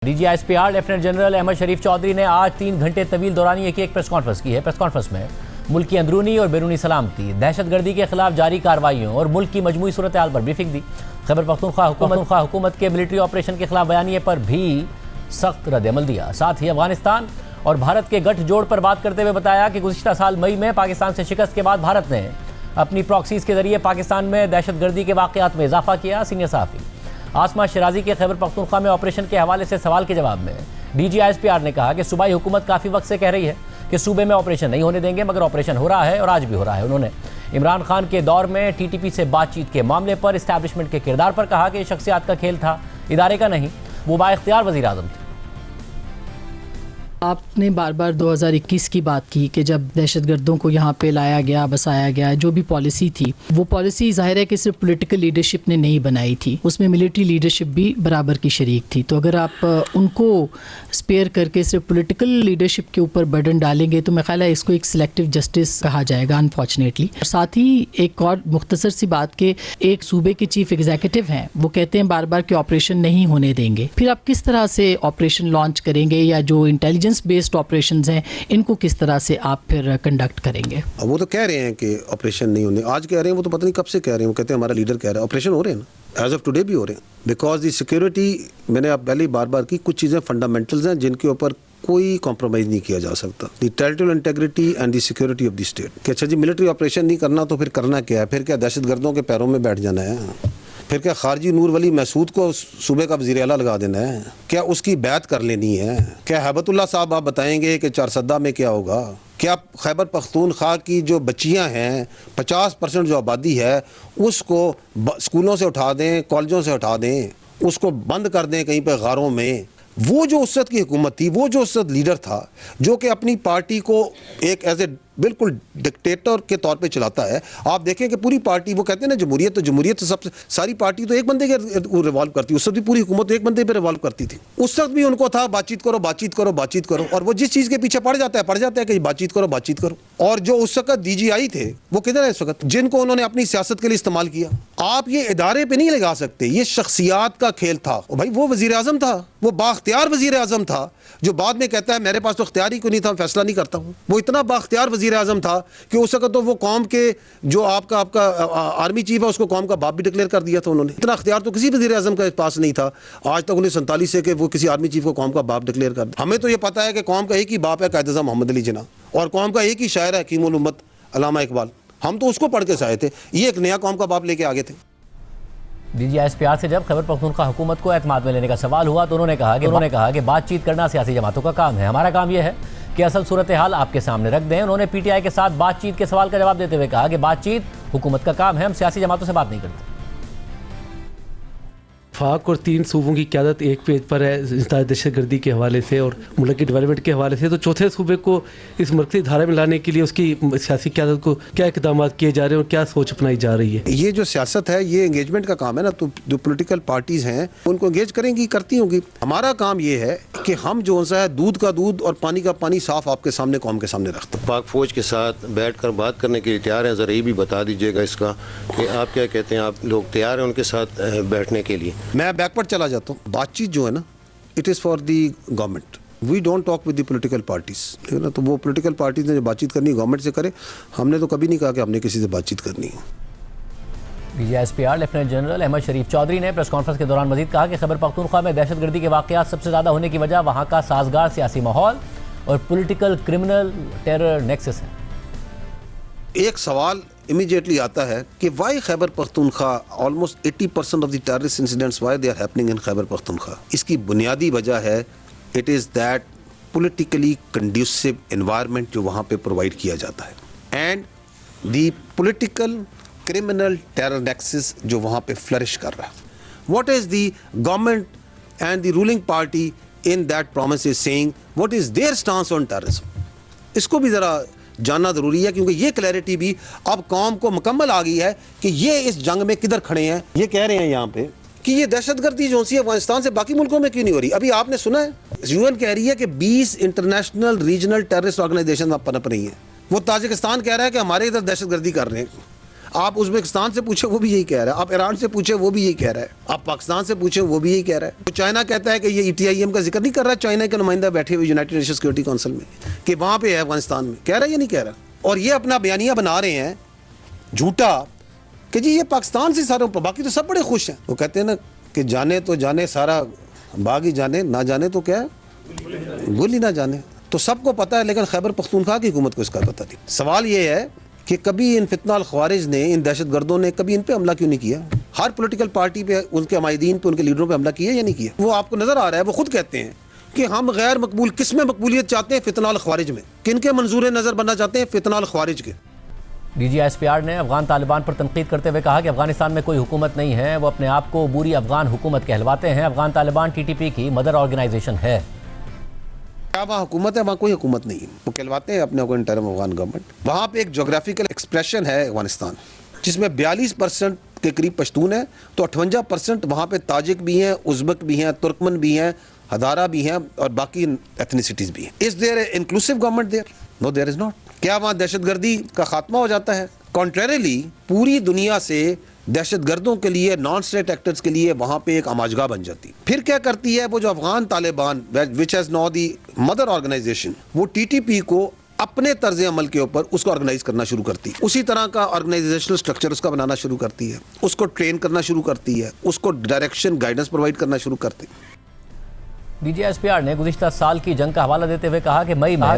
DGISPR lieutenant general Ahmad शरीफ चौधरी ने आज 3 घंटे तवील दौरानिए की एक प्रेस कॉन्फ्रेंस की है। प्रेस कॉन्फ्रेंस में मुल्क की अंदरूनी और बैरूनी सलामती, दहशतगर्दी के खिलाफ जारी कार्रवाइयों और मुल्क की मजमूई सूरत हाल पर ब्रीफिंग दी। खैबर पख्तूनख्वा हुकूमत के मिलिट्री ऑपरेशन के खिलाफ बयानिए पर भी सख्त रद्दअमल दिया। साथ ही अफगानिस्तान और भारत के गठजोड़ पर बात करते हुए बताया कि गुज़िश्ता साल मई में पाकिस्तान से शिकस्त के बाद भारत ने अपनी प्रॉक्सीज के जरिए पाकिस्तान में दहशतगर्दी के वाक़यात में इजाफा किया। सीनियर सहाफ़ी आसमा शराजी के खैबर पख्तूनख्वा में ऑपरेशन के हवाले से सवाल के जवाब में DGISPR ने कहा कि सूबाई हुकूमत काफ़ी वक्त से कह रही है कि सूबे में ऑपरेशन नहीं होने देंगे, मगर ऑपरेशन हो रहा है और आज भी हो रहा है। उन्होंने इमरान खान के दौर में TTP से बातचीत के मामले पर इस्टेब्लिशमेंट के किरदार पर कहा कि ये शख्सियात का खेल था, इदारे का नहीं। वो बाइख्तियार वज़ीर आज़म थे। आपने बार बार 2021 की बात की कि जब दहशतगर्दों को यहाँ पे लाया गया, बसाया गया, जो भी पॉलिसी थी वो पॉलिसी ज़ाहिर है कि सिर्फ पॉलिटिकल लीडरशिप ने नहीं बनाई थी, उसमें मिलिट्री लीडरशिप भी बराबर की शरीक थी। तो अगर आप उनको स्पेयर करके सिर्फ पॉलिटिकल लीडरशिप के ऊपर बर्डन डालेंगे तो मेरा ख्याल है इसको एक सिलेक्टिव जस्टिस कहा जाएगा, अनफॉर्चुनेटली। साथ ही एक और मुख्तसर सी बात कि एक सूबे के चीफ एग्जीक्यूटिव हैं, वो कहते हैं बार बार कि ऑपरेशन नहीं होने देंगे। फिर आप किस तरह से ऑपरेशन लॉन्च करेंगे या जो इंटेलिजेंस बेस्ड ऑपरेशंस हैं इनको किस तरह से आप फिर कंडक्ट करेंगे? वो तो कह रहे हैं कि ऑपरेशन नहीं होने, आज कह रहे हैं, वो तो पता नहीं कब से कह रहे हैं। वो कहते हैं हमारा लीडर कह रहा है ऑपरेशन हो रहे हैं ना, एज ऑफ टुडे भी हो रहे हैं। बिकॉज दी सिक्योरिटी, मैंने आप पहले बार बार की, कुछ चीज़ें फंडामेंटल्स हैं जिनके ऊपर कोई कॉम्प्रोमाइज़ नहीं किया जा सकता। The territorial integrity and the security of the state. कि अच्छा जी मिलिट्री ऑपरेशन नहीं करना तो फिर करना क्या है? फिर क्या दहशतगर्दों के पैरों में बैठ जाना है? फिर क्या खारजी नूर वली महसूद को सूबे का वज़ीर आला लगा देना है? क्या उसकी बैत कर लेनी है? क्या हैबतुल्लाह साहब आप बताएंगे कि चारसद्दा में क्या होगा? क्या खैबर पख्तूनख्वा की जो बच्चियां हैं, 50% जो आबादी है, उसको स्कूलों से उठा दें, कॉलेजों से उठा दें, उसको बंद कर दें कहीं पर गारों में? वो जो उस वक्त की हुकूमत थी, वो जो उस वक्त लीडर था, जो कि अपनी पार्टी को एक एज ए बिल्कुल डिक्टेटर के तौर पे चलाता है। आप देखें कि पूरी पार्टी, वो कहते हैं ना जमहूरियत, तो जमहूरियत तो सबसे सारी पार्टी तो एक बंदे के रिवॉल्व करती है। उस वक्त भी पूरी हुकूमत तो एक बंदे पे रिवॉल्व करती थी। उस वक्त भी उनको था बातचीत करो, बातचीत करो, बातचीत करो, और वो जिस चीज़ के पीछे पड़ जाता है कि बातचीत करो, बातचीत करो। और जो उस वक्त DGI थे वो किधर है इस वक्त, जिनको उन्होंने अपनी सियासत के लिए इस्तेमाल किया? आप ये इदारे पे नहीं लगा सकते, ये शख्सियात का खेल था। भाई वो वज़ीर आज़म था, वो बाख्तियार वज़ीर आज़म था, जो बाद में कहता है मेरे पास तो इख्तियार ही कोई नहीं था, फैसला नहीं करता हूँ। वो इतना बाख्तियार वज़ीर आज़म था कि उस वक्त तो वो कौम के जो आपका आर्मी चीफ है उसको कौम का बाप भी डिक्लेयर कर दिया था उन्होंने। इतना इख्तियार तो किसी वज़ीर आज़म के पास नहीं था आज तक 1947 से कि वो किसी आर्मी चीफ को कौम का बाप डिक्लेयर कर दे। हमें तो ये पता है कि कौम का एक ही बाप है कायद-ए-आज़म मोहम्मद अली जिन्ना, और कौम का एक ही शायर है हकीमुल उम्मत अल्लामा इकबाल। हम तो उसको पढ़ के से आए थे, ये एक नया कौम का बाप लेके आगे थे। DGISPR से जब खैबर पख्तूनख्वा हुकूमत को एतमाद में लेने का सवाल हुआ तो उन्होंने कहा कि बातचीत करना सियासी जमातों का काम है, हमारा काम यह है कि असल सूरत हाल आपके सामने रख दें। उन्होंने PTI के साथ बातचीत के सवाल का जवाब देते हुए कहा कि बातचीत हुकूमत का काम है, हम सियासी जमातों से बात नहीं करते। वफाक और 3 सूबों की क़यादत एक पेज पर है दहशतगर्दी के हवाले से और मुल्क की डेवलपमेंट के हवाले से, तो चौथे सूबे को इस मरकज़ी धारा में लाने के लिए उसकी सियासी क़यादत को क्या इक़दाम किए जा रहे हैं और क्या सोच अपनाई जा रही है? ये जो सियासत है ये एंगेजमेंट का काम है ना, तो जो पोलिटिकल पार्टीज़ हैं उनको एंगेज करेंगी, करती होंगी। हमारा काम ये है कि हम जो सा है दूध का दूध और पानी का पानी साफ आपके सामने, कौम के सामने रखते हैं। पाक फ़ौज के साथ बैठकर बात करने के लिए तैयार हैं? ज़रा ये भी बता दीजिएगा इसका कि आप क्या कहते हैं, आप लोग तैयार हैं उनके साथ बैठने के लिए? मैं बैकवर्ड चला जाता हूँ। बातचीत जो है ना, it is for the government, we don't talk with the political parties, ठीक है ना। तो वो पॉलिटिकल पार्टीज़ ने जो बातचीत करनी है गवर्नमेंट से करे, हमने तो कभी नहीं कहा कि हमने किसी से बातचीत करनी है। DGISPR लेफ्टिनेंट जनरल अहमद शरीफ चौधरी ने प्रेस कॉन्फ्रेंस के दौरान मजीद कहा कि खैबर पख्तूनख्वा में दहशतगर्दी के वाक़यात सबसे ज़्यादा होने की वजह वहाँ का साजगार सियासी माहौल और पॉलिटिकल क्रिमिनल टेरर नेक्सस है। एक सवाल इमीडिएटली आता है कि why Khyber Pakhtunkhwa, almost 80% of the terrorist incidents why they are happening in Khyber Pakhtunkhwa? इसकी बुनियादी वजह है it is that politically conducive environment जो वहाँ पे प्रोवाइड किया जाता है, and the political criminal terror nexus जो वहाँ पे फ्लरिश कर रहा है। What is the government and the ruling party in that promise is saying, what is their stance on terrorism? इसको भी ज़रा जानना ज़रूरी है, क्योंकि ये क्लैरिटी भी अब कौम को मुकम्मल आ गई है कि ये इस जंग में किधर खड़े हैं। ये कह रहे हैं यहाँ पे कि ये दहशतगर्दी जो सी अफगानिस्तान से बाकी मुल्कों में क्यों नहीं हो रही? अभी आपने सुना है UN कह रही है कि 20 इंटरनेशनल रीजनल टेररिस्ट ऑर्गेनाइजेशन पनप रही हैं। वो ताजिकिस्तान कह रहा है कि हमारे इधर दहशतगर्दी कर रहे हैं। आप उज़्बेकिस्तान से पूछे वो भी यही कह रहा है, आप ईरान से पूछे वो भी यही कह रहा है, आप पाकिस्तान से पूछे वो भी यही कह रहा है। तो चाइना कहता है कि ये ETIM का जिक्र नहीं कर रहा है, चाइना के नुमाइंदा बैठे हुए यूनाइटेड नेशन सिक्योरिटी काउंसिल में कि वहाँ पे है अफगानिस्तान में, कह रहा है या नहीं कह रहा। और ये अपना बयानिया बना रहे हैं झूठा कि जी ये पाकिस्तान से सारे, बाकी तो सब बड़े खुश हैं। वो कहते हैं ना कि जाने तो जाने सारा बाग ही जाने, ना जाने तो क्या गुल ही ना जाने। तो सबको पता है, लेकिन खैबर पख्तूनख्वा की हुकूमत को इसका पता नहीं। सवाल ये है कि कभी इन फितनाल ख्वारिज ने, इन दहशतगर्दों ने कभी इन पे हमला क्यों नहीं किया? हर पॉलिटिकल पार्टी पे, उनके अमायदीन पे, उनके लीडरों पे हमला किया या नहीं किया? वो आपको नजर आ रहा है, वो खुद कहते हैं कि हम गैर मकबूल, किस में मकबूलियत चाहते हैं? फितनाल ख्वारिज में। किन के मंजूर नजर बनना चाहते हैं? फितनाल ख्वारिज के। DGISPR ने अफगान तालिबान पर तनकीद करते हुए कहा कि अफगानिस्तान में कोई हुकूमत नहीं है, वो अपने आप को बुरी अफगान हुकूमत कहलवाते हैं। अफगान तालिबान TTP की मदर ऑर्गेनाइजेशन है। क्या वहाँ हुकूमत है? वहाँ कोई हुकूमत नहीं है, वो कहलवाते हैं अपने को इंटरम अफगान गवर्नमेंट। वहाँ पे एक जोग्राफिकल एक्सप्रेशन है अफगानिस्तान, जिसमें 42% के करीब पश्तून है, तो 58% वहाँ पे ताजिक भी हैं, उज़्बेक भी हैं, तुर्कमन भी हैं, हदारा भी हैं और बाकी एथनिसिटीज़ भी हैं। Is there inclusive government there? No, there is not. क्या वहाँ दहशतगर्दी का खात्मा हो जाता है? कॉन्ट्रेरिली पूरी दुनिया से दहशतगर्दों के लिए, नॉन स्टेट एक्टर्स के लिए वहाँ पे एक आमाजगा बन जाती। फिर क्या करती है वो जो Afghan Taliban, which has now the mother organization, वो TTP को अपने तर्ज अमल के ऊपर उसको ऑर्गेनाइज करना शुरू करती है। उसी तरह का ऑर्गेनाइजेशनल स्ट्रक्चर उसका बनाना शुरू करती है, उसको ट्रेन करना शुरू करती है, उसको डायरेक्शन, गाइडेंस प्रोवाइड करना शुरू करती है। DGISPR ने गुज़िश्ता साल की जंग का हवाला देते हुए कहा कि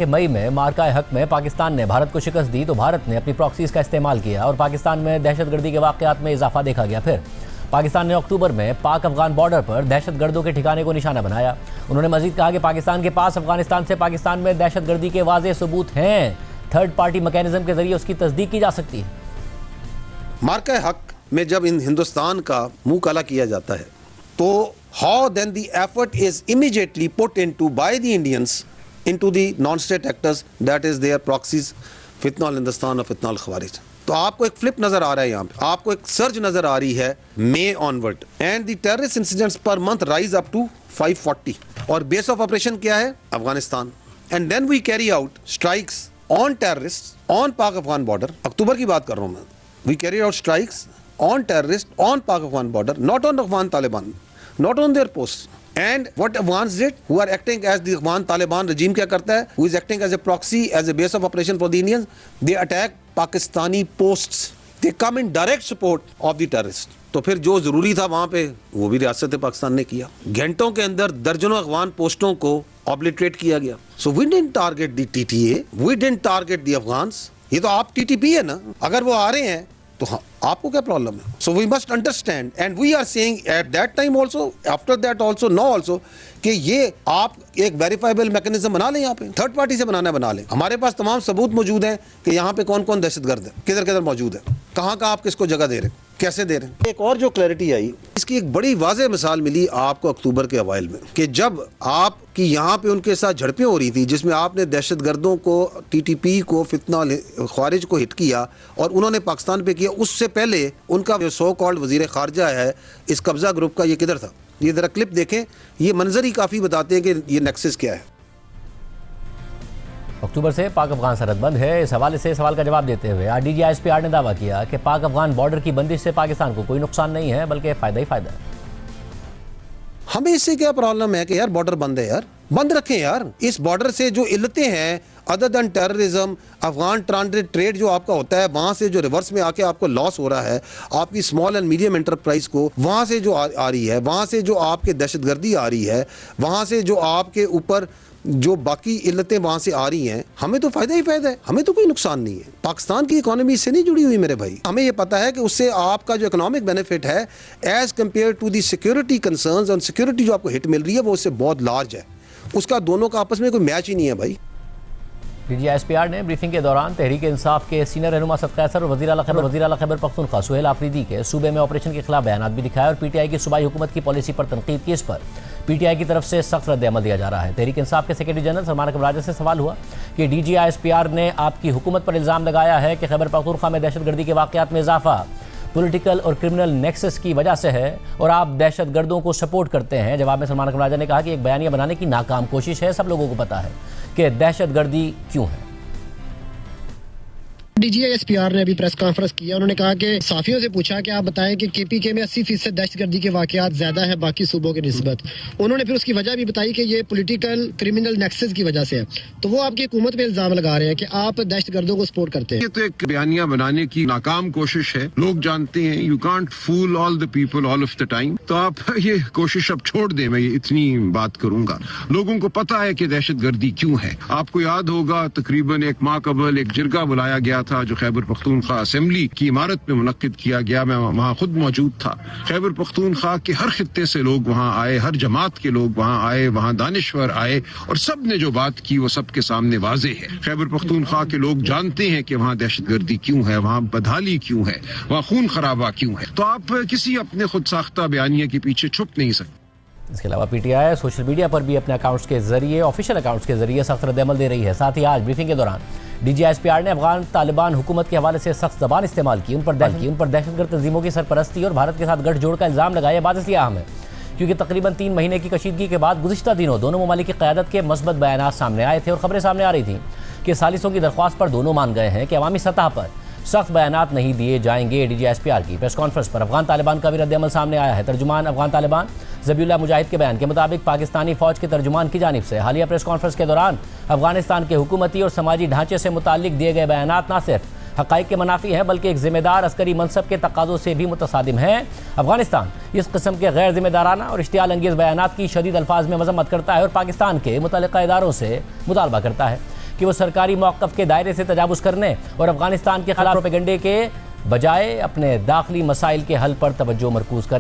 मई में मार्का हक में पाकिस्तान ने भारत को शिकस्त दी तो भारत ने अपनी प्रॉक्सीज का इस्तेमाल किया और पाकिस्तान में दहशतगर्दी के वाक़यात में इजाफा देखा गया। फिर पाकिस्तान ने अक्टूबर में पाक अफगान बॉर्डर पर दहशतगर्दों के ठिकाने को निशाना बनाया। उन्होंने मजीद कहा कि पाकिस्तान के पास अफगानिस्तान से पाकिस्तान में दहशतगर्दी के वाज़ेह सबूत हैं, थर्ड पार्टी मैकेनिज्म के जरिए उसकी तस्दीक की जा सकती है। मार्का हक में जब इन हिंदुस्तान का मुंह काला किया जाता है तो how then the effort is immediately put into by the Indians into the non-state actors, that is their proxies, फितनाल Hindustan और फितनाल ख्वारिज। तो आपको एक फ्लिप नजर आ रहा है यहाँ पे, आपको एक सर्ज नजर आ रही है May onward, and the terrorist incidents per month rise up to 540 और बेस ऑफ ऑपरेशन क्या है? Afghanistan. And then we carry out strikes on terrorist on Pak Afghan border. अक्टूबर की बात कर रहा हूँ मैं। We carry out strikes on terrorist on Pak Afghan border, not on Afghan Taliban, not on their posts. And what Afghans did, who are acting as the Afghan Taliban regime क्या करता है, who is acting as a proxy, as a base of operation for the Indians, they attack Pakistani posts. They come in direct support of the terrorists. तो फिर जो जरूरी था वहां पे वो भी रियासत पाकिस्तान ने किया। घंटों के अंदर दर्जनों अफगान पोस्टों को ऑब्लिटरेट किया गया। So we didn't target the TTA, we didn't target the Afghans. ये तो आप TTP है ना, अगर वो आ रहे हैं तो हाँ, आपको क्या प्रॉब्लम है? So we must understand and we are saying at that time also, after that also, no also, कि ये आप एक वेरीफाइबल मैकेनिज्म बना लें, यहाँ पे थर्ड पार्टी से बनाना बना लें। हमारे पास तमाम सबूत मौजूद हैं कि यहाँ पे कौन कौन दहशतगर्द है, किधर किधर मौजूद है, कहाँ कहाँ आप किसको जगह दे रहे हैं, कैसे दे रहे हैं। एक और जो क्लैरिटी आई, इसकी एक बड़ी वाज़ेह मिसाल मिली आपको अक्टूबर के अवाइल में, कि जब आपकी यहाँ पे उनके साथ झड़पें हो रही थी, जिसमें आपने दहशतगर्दों को, TTP को, फितनाल ख्वारिज को हिट किया और उन्होंने पाकिस्तान पे किया। उससे पहले उनका जो सो कॉल्ड वज़ीर ख़ारजा है इस कब्ज़ा ग्रुप का, ये किधर था? ये ज़रा क्लिप देखें, ये मंजर ही काफ़ी बताते हैं कि ये नेक्सस क्या है। अक्टूबर से पाक अफगान सरहद बंद है। इस हवाले से सवाल का जवाब देते हुए DGISPR ने दावा किया कि पाक अफगान बॉर्डर की बंदिश से पाकिस्तान को कोई नुकसान नहीं है, बल्कि फ़ायदा ही फ़ायदा है। हमें इससे क्या प्रॉब्लम है कि यार बॉर्डर बंद है, यार बंद रखें यार। इस बॉर्डर से जो इल्लतें हैं, other than terrorism, Afghan transit trade जो आपका होता है, वहाँ से जो रिवर्स में आके आपको लॉस हो रहा है, आपकी स्मॉल एंड मीडियम एंटरप्राइज को वहाँ से जो आ रही है, वहाँ से जो आपके दहशतगर्दी आ रही है, वहाँ से जो आपके ऊपर जो बाकी इल्लतें वहाँ से आ रही हैं, हमें तो फ़ायदा ही फ़ायदा है, हमें तो कोई नुकसान नहीं है। पाकिस्तान की इकोनॉमी इससे नहीं जुड़ी हुई मेरे भाई। हमें ये पता है कि उससे आपका जो इकोनॉमिक बेनिफिट है as compare to the security concerns, और सिक्योरिटी जो आपको हिट मिल रही है वो उससे बहुत लार्ज है। उसका दोनों का आपस में कोई मैच ही नहीं है भाई। DGISPR ने ब्रीफिंग के दौरान तहरीक इंसाफ के सीनियर रहनुमा सद कैसर और वज़ीर आला खैबर पख्तूनख्वा सुहेल आफरीदी के सूबे में ऑपरेशन के खिलाफ बयान भी दिखाए और PTI की सूबाई हुकूमत की पॉलिसी पर तनकीद की। इस पर PTI की तरफ से सख्त रद्द-ए-अमल दिया जा रहा है। तहरीक इंसाफ के सेक्रेटरी जनरल सलमान अकबर राजा से सवाल हुआ कि DGISPR ने आपकी हुकूमत पर इल्ज़ाम लगाया है कि खैबर पख्तूनख्वा में दहशतगर्दी के वाक़यात में इजाफा पॉलिटिकल और क्रिमिनल नेक्सस की वजह से है और आप दहशतगर्दों को सपोर्ट करते हैं। जवाब में सलमान अकबर राजा ने कहा कि एक बयानिया बनाने की नाकाम कोशिश है। सब लोगों को पता है कि दहशतगर्दी क्यों है। DGISPR ने अभी प्रेस कॉन्फ्रेंस किया। उन्होंने कहा कि साफियों से पूछा कि आप बताएं कि KPK में 80% दहशतगर्दी के वाकयात ज्यादा है बाकी सूबों के निस्बत। उन्होंने फिर उसकी वजह भी बताई कि ये पॉलिटिकल क्रिमिनल नेक्सस की वजह से है। तो वो आपकी हुकूमत पे इल्जाम लगा रहे हैं कि आप दहशतगर्दों को सपोर्ट करते हैं। ये तो एक बयानिया बनाने की नाकाम कोशिश है। लोग जानते हैं you can't fool all the people all of the time. तो आप ये कोशिश अब छोड़ दें। मैं ये इतनी बात करूंगा, लोगों को पता है कि दहशतगर्दी क्यों है। आपको याद होगा तकरीबन एक माह कबल एक जिरगा बुलाया गया था जो खैबर पख्तूनख्वा असेंबली की इमारत में मुनक्किद किया गया। मैं वहाँ खुद मौजूद था। खैबर पख्तूनख्वा के हर खित्ते से लोग वहाँ आए, हर जमात के लोग वहाँ आए, वहाँ दानिश्वर आए और सब ने जो बात की वो सबके सामने वाजे है। खैबर पख्तूनख्वा के लोग जानते हैं कि वहाँ दहशतगर्दी क्यों है, वहाँ बदहाली क्यों है, वहाँ खून खराबा क्यों है। तो आप किसी अपने खुद साख्ता बयानिया के पीछे छुप नहीं सकते। इसके अलावा PTI सोशल मीडिया पर भी अपने अकाउंट्स के जरिए, ऑफिशियल अकाउंट्स के जरिए सख्त रद्द-ए-अमल दे रही है। साथ ही आज ब्रीफिंग के दौरान DGISPR ने अफगान तालिबान हुकूमत के हवाले से सख्त ज़बान इस्तेमाल की, उन पर दहशतगर्द तंजीमों की सरपरस्ती और भारत के साथ गठजोड़ का इल्ज़ाम लगाया। बात इसलिए अहम है क्योंकि तकरीबन 3 महीने की कशीदगी के बाद गुज़िश्ता दिनों दोनों ममालिक की क़यादत के मस्बत बयानात सामने आए थे और खबरें सामने आ रही थीं कि सालिसों की दरख्वास्त पर दोनों मान गए हैं कि अवामी सतह पर सख्त बयानात नहीं दिए जाएंगे। DGISPR की प्रेस कॉन्फ्रेंस पर अफगान तालिबान का भी रद्द-ए-अमल सामने आया है। तर्जुमान अफगान तालिबान ज़बीउल्लाह मुजाहिद के बयान के मुताबिक पाकिस्तानी फ़ौज के तर्जुमान की जानिब से हालिया प्रेस कॉन्फ्रेंस के दौरान अफगानिस्तान के हुकूमती और समाजी ढांचे से मुताल्लिक दिए गए बयानात न सिर्फ हक़ाइक़ के मनाफी हैं बल्कि एक ज़िम्मेदार अस्करी मनसब के तकाज़ों से भी मुतसादिम हैं। अफगानिस्तान इस किस्म के गैर ज़िम्मेदाराना और इश्तियाल अंगेज़ बयानात की शदीद अल्फाज में मज़म्मत करता है और पाकिस्तान के मुतल्लिक़ा इदारों से मुतालबा करता है कि वो सरकारी मौक़िफ़ के दायरे से तजावुज़ करने और अफगानिस्तान के खिलाफ प्रोपेगेंडे के बजाय अपने दाखिली मसाइल के हल पर तवज्जो मरकूज़ करें।